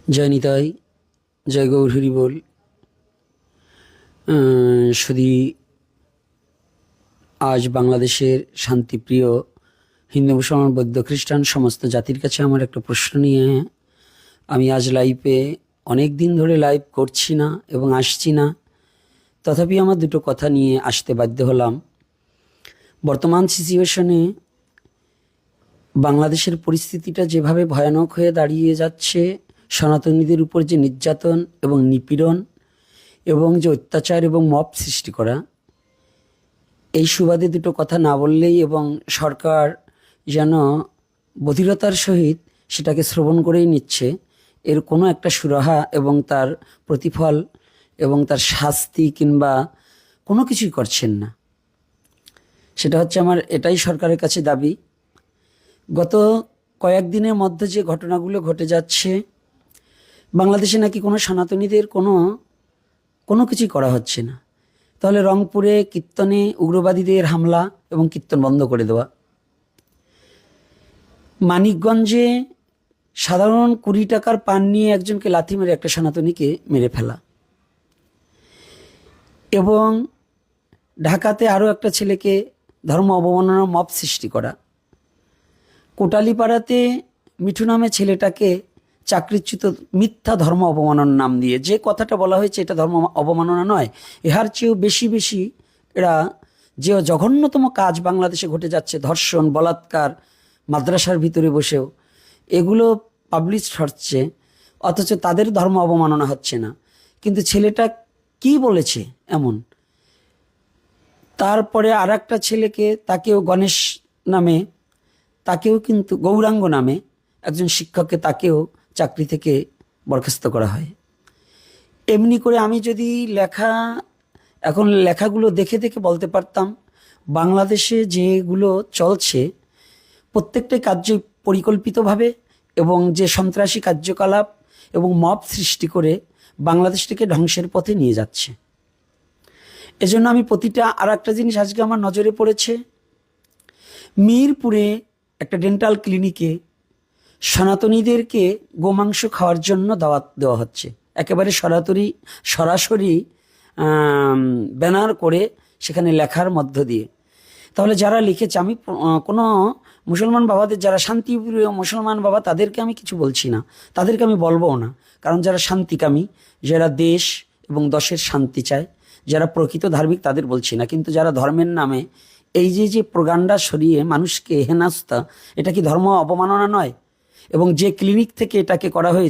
জয় নিতাই, জয় গৌর হরি বল। শুধু আজ বাংলাদেশের শান্তিপ্রিয় হিন্দু মুসলমান বৌদ্ধ খ্রিস্টান সমস্ত জাতির কাছে আমার একটা প্রশ্ন নিয়ে আমি আজ লাইভে অনেক দিন ধরে লাইভ করছি না এবং আসছি না, তথাপি আমার দুটো কথা নিয়ে আসতে বাধ্য হলাম। বর্তমান সিচুয়েশনে বাংলাদেশের পরিস্থিতিটা যেভাবে ভয়ানক হয়ে দাঁড়িয়ে যাচ্ছে, সনাতনীদের উপর যে নির্যাতন এবং নিপীড়ন এবং যে অত্যাচার এবং মব সৃষ্টি করা, এই সুবাদে দুটো কথা না বললেই এবং সরকার যেন বধিরতার সহিত সেটাকে শ্রবণ করেই নিচ্ছে, এর কোনো একটা সুরাহা এবং তার প্রতিফল এবং তার শাস্তি কিংবা কোনো কিছুই করছেন না। সেটা হচ্ছে আমার এটাই সরকারের কাছে দাবি। গত কয়েকদিনের মধ্যে যে ঘটনাগুলো ঘটে যাচ্ছে, বাংলাদেশে নাকি কোনো সনাতনীদের কোনো কিছুই করা হচ্ছে না। তাহলে রংপুরে কীর্তনে উগ্রবাদীদের হামলা এবং কীর্তন বন্ধ করে দেওয়া, মানিকগঞ্জে সাধারণ 20 টাকার পান নিয়ে একজনকে লাথি মেরে একটা সনাতনীকে মেরে ফেলা, এবং ঢাকাতে আরও একটা ছেলেকে ধর্ম অবমাননার মব সৃষ্টি করা, কোটালীপাড়াতে মিঠু নামে ছেলেটাকে চাকরিচ্যুত মিথ্যা ধর্ম অবমাননার নাম দিয়ে, যে কথাটা বলা হয়েছে এটা ধর্ম অবমাননা নয়, এর চেয়েও বেশি এরা যে জঘন্যতম কাজ বাংলাদেশে ঘটে যাচ্ছে, ধর্ষণ, বলাৎকার, মাদ্রাসার ভিতরে বসেও এগুলো পাবলিশ হচ্ছে, অথচ তাদের ধর্ম অবমাননা হচ্ছে না। কিন্তু ছেলেটা কি বলেছে এমন। তারপরে আর একটা ছেলেকে, তাকেও গণেশ নামে, তাকেও কিন্তু গৌরাঙ্গ নামে একজন শিক্ষককে, তাকেও চাকরি থেকে বরখাস্ত করা হয়। এমনি করে আমি যদি এখন লেখাগুলো দেখে দেখে বলতে পারতাম বাংলাদেশে যেগুলো চলছে প্রত্যেকটাই কার্য পরিকল্পিতভাবে এবং যে সন্ত্রাসী কার্যকলাপ এবং মব সৃষ্টি করে বাংলাদেশটাকে ধ্বংসের পথে নিয়ে যাচ্ছে। এজন্য আমি আর একটা জিনিস আজকে আমার নজরে পড়েছে, মিরপুরে একটা ডেন্টাল ক্লিনিকে সনাতনীদেরকে গোমাংস খাওয়ার জন্য দাওয়াত দেওয়া হচ্ছে, একেবারে সরাসরি ব্যানার করে সেখানে লেখার মধ্য দিয়ে। তাহলে যারা লিখেছে, আমি কোনো মুসলমান বাবাদের, যারা শান্তিপ্রিয় মুসলমান বাবা, তাদেরকে আমি কিছু বলছি না, তাদেরকে আমি বলবও না, কারণ যারা শান্তিকামী, যারা দেশ এবং দশের শান্তি চায়, যারা প্রকৃত ধার্মিক, তাদের বলছি না। কিন্তু যারা ধর্মের নামে এই যে প্রোগান্ডা সরিয়ে মানুষকে হেনস্থা, এটা কি ধর্ম অবমাননা নয়? এবং যে ক্লিনিক থেকে এটাকে করা হয়েছে